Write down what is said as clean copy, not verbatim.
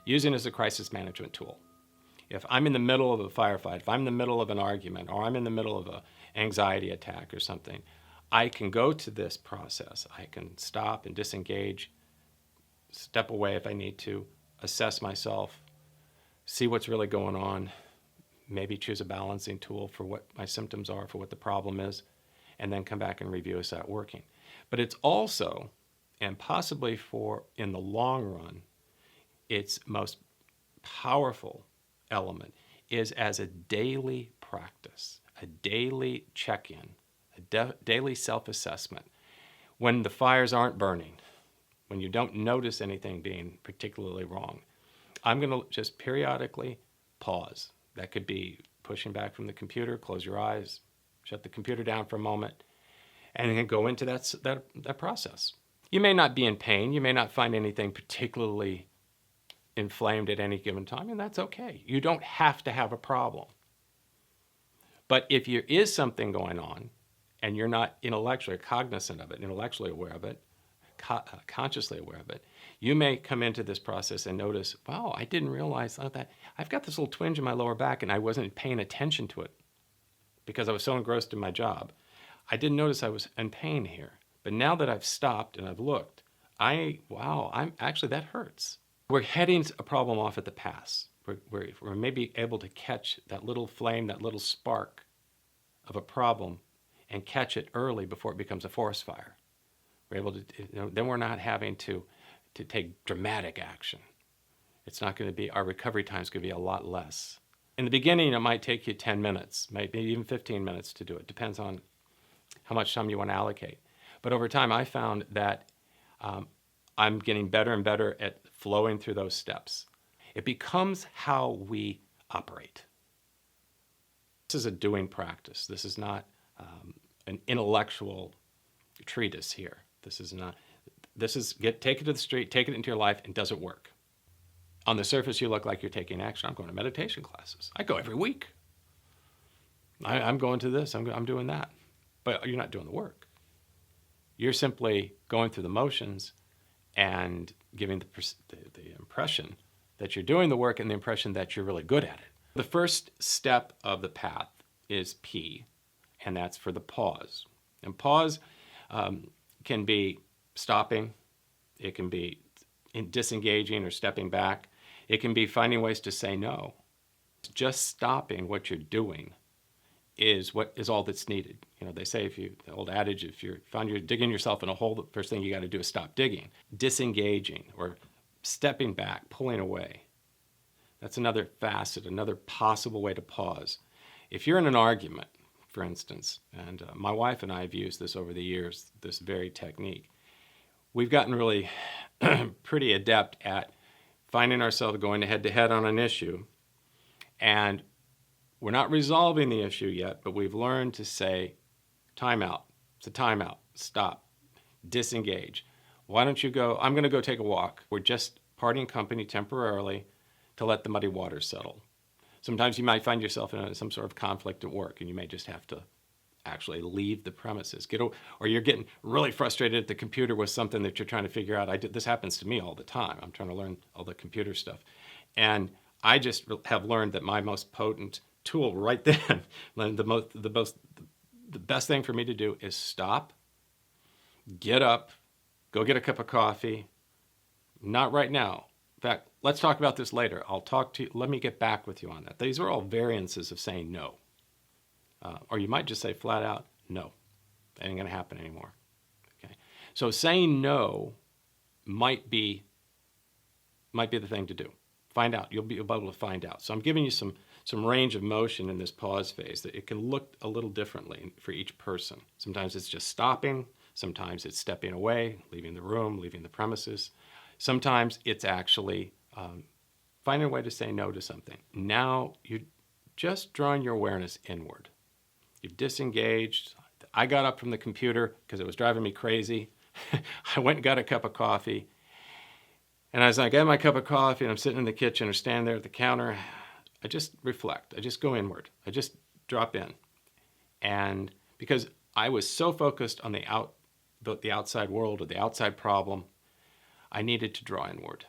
using it as a crisis management tool. If I'm in the middle of a firefight, if I'm in the middle of an argument, or I'm in the middle of an anxiety attack or something, I can go to this process. I can stop and disengage, step away if I need to, assess myself, see what's really going on, maybe choose a balancing tool for what my symptoms are, for what the problem is, and then come back and review, is that working? But it's also, and possibly for in the long run, its most powerful element is as a daily practice, a daily check-in, a daily self-assessment. When the fires aren't burning, when you don't notice anything being particularly wrong, I'm going to just periodically pause. That could be pushing back from the computer, close your eyes, shut the computer down for a moment, and then go into that process. You may not be in pain. You may not find anything particularly inflamed at any given time, and that's okay. You don't have to have a problem. But if there is something going on and you're not intellectually cognizant of it, intellectually aware of it, consciously aware of it, you may come into this process and notice, wow, I didn't realize that I've got this little twinge in my lower back and I wasn't paying attention to it because I was so engrossed in my job. I didn't notice I was in pain here. But now that I've stopped and I've looked, I'm actually, that hurts. We're heading a problem off at the pass. We're maybe able to catch that little flame, that little spark of a problem and catch it early before it becomes a forest fire. We're able to, then we're not having to take dramatic action. It's not going to be, our recovery time is going to be a lot less. In the beginning, it might take you 10 minutes, maybe even 15 minutes to do it. Depends on how much time you want to allocate. But over time, I found that I'm getting better and better at flowing through those steps. It becomes how we operate. This is a doing practice. This is not an intellectual treatise here. This is take it to the street, take it into your life, and does it work? On the surface, you look like you're taking action. I'm going to meditation classes. I go every week. I'm going to this, I'm doing that. But you're not doing the work. You're simply going through the motions and giving the impression that you're doing the work and the impression that you're really good at it. The first step of the path is P, and that's for the pause. And pause can be stopping. It can be disengaging or stepping back. It can be finding ways to say no. Just stopping what you're doing is all that's needed. They say the old adage, if you find you're digging yourself in a hole, the first thing you got to do is stop digging. Disengaging or stepping back, pulling away. That's another facet, another possible way to pause. If you're in an argument, for instance, and my wife and I have used this over the years, this very technique, we've gotten really pretty adept at finding ourselves going head-to-head on an issue, and we're not resolving the issue yet, but we've learned to say, time out. It's a timeout. Stop. Disengage. Why don't you go? I'm going to go take a walk. We're just parting company temporarily to let the muddy waters settle. Sometimes you might find yourself in some sort of conflict at work, and you may just have to actually leave the premises. Or you're getting really frustrated at the computer with something that you're trying to figure out. This happens to me all the time. I'm trying to learn all the computer stuff. And I just have learned that my most potent tool right then, the best thing for me to do is stop, get up, go get a cup of coffee. Not right now. In fact, let's talk about this later. I'll talk to you. Let me get back with you on that. These are all variances of saying no. Or you might just say flat out, no, that ain't going to happen anymore. Okay. So saying no might be the thing to do. Find out. You'll be able to find out. So I'm giving you some range of motion in this pause phase that it can look a little differently for each person. Sometimes it's just stopping. Sometimes it's stepping away, leaving the room, leaving the premises. Sometimes it's actually finding a way to say no to something. Now you're just drawing your awareness inward. You've disengaged. I got up from the computer because it was driving me crazy. I went and got a cup of coffee. And as I get my cup of coffee and I'm sitting in the kitchen or standing there at the counter, I just reflect. I just go inward. I just drop in. And because I was so focused on the outside world or the outside problem, I needed to draw inward.